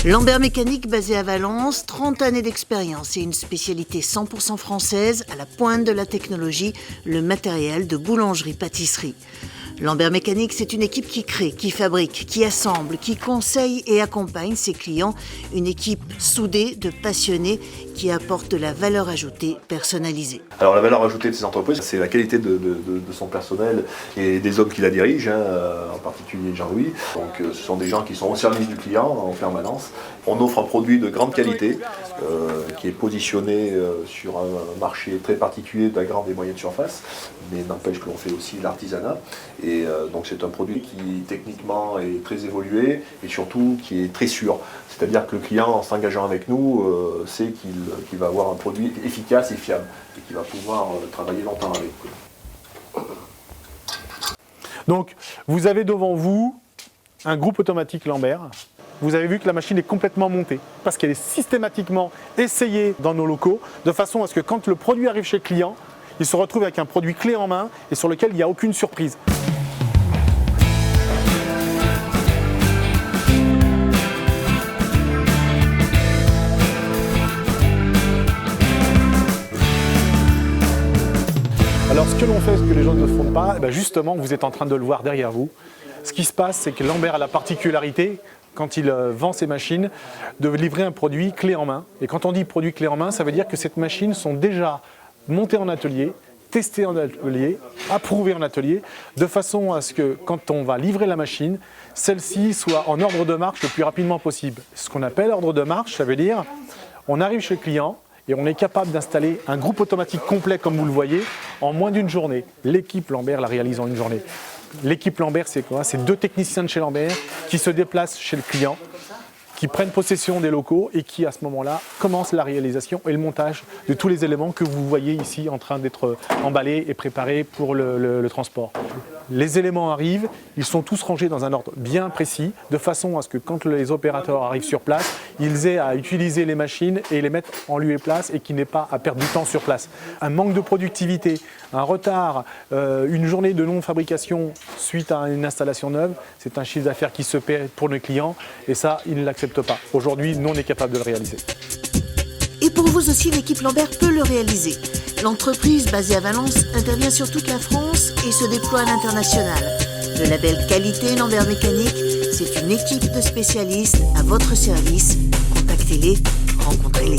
Lambert Mécanique, basé à Valence, 30 années d'expérience et une spécialité 100% française à la pointe de la technologie, le matériel de boulangerie-pâtisserie. Lambert Mécanique, c'est une équipe qui crée, qui fabrique, qui assemble, qui conseille et accompagne ses clients. Une équipe soudée de passionnés qui apporte de la valeur ajoutée personnalisée. Alors la valeur ajoutée de ces entreprises, c'est la qualité de son personnel et des hommes qui la dirigent, en particulier Jean-Louis. Donc ce sont des gens qui sont au service du client en permanence. On offre un produit de grande qualité qui est positionné sur un marché très particulier de la grande et moyenne surface, mais n'empêche que l'on fait aussi l'artisanat. Et donc c'est un produit qui techniquement est très évolué et surtout qui est très sûr. C'est-à-dire que le client, en s'engageant avec nous, sait qu'il va avoir un produit efficace et fiable et qu'il va pouvoir travailler longtemps avec. Donc vous avez devant vous un groupe automatique Lambert. Vous avez vu que la machine est complètement montée parce qu'elle est systématiquement essayée dans nos locaux de façon à ce que quand le produit arrive chez le client, il se retrouve avec un produit clé en main et sur lequel il n'y a aucune surprise. Alors ce que l'on fait, ce que les gens ne font pas, justement vous êtes en train de le voir derrière vous. Ce qui se passe, c'est que Lambert a la particularité, quand il vend ses machines, de livrer un produit clé en main. Et quand on dit produit clé en main, ça veut dire que ces machines sont déjà montées en atelier, testées en atelier, approuvées en atelier, de façon à ce que quand on va livrer la machine, celle-ci soit en ordre de marche le plus rapidement possible. Ce qu'on appelle ordre de marche, ça veut dire on arrive chez le client, et on est capable d'installer un groupe automatique complet, comme vous le voyez, en moins d'une journée. L'équipe Lambert la réalise en une journée. L'équipe Lambert, c'est quoi? C'est 2 techniciens de chez Lambert qui se déplacent chez le client, qui prennent possession des locaux et qui, à ce moment-là, commencent la réalisation et le montage de tous les éléments que vous voyez ici en train d'être emballés et préparés pour le transport. Les éléments arrivent, ils sont tous rangés dans un ordre bien précis, de façon à ce que quand les opérateurs arrivent sur place, ils aient à utiliser les machines et les mettre en lieu et place et qu'ils n'aient pas à perdre du temps sur place. Un manque de productivité, un retard, une journée de non-fabrication suite à une installation neuve, c'est un chiffre d'affaires qui se paie pour nos clients et ça, ils ne l'acceptent pas. Aujourd'hui, nous, on est capable de le réaliser. Et pour vous aussi, l'équipe Lambert peut le réaliser. L'entreprise, basée à Valence, intervient sur toute la France et se déploie à l'international. Le label qualité Lambert Mécanique, c'est une équipe de spécialistes à votre service. Contactez-les, rencontrez-les.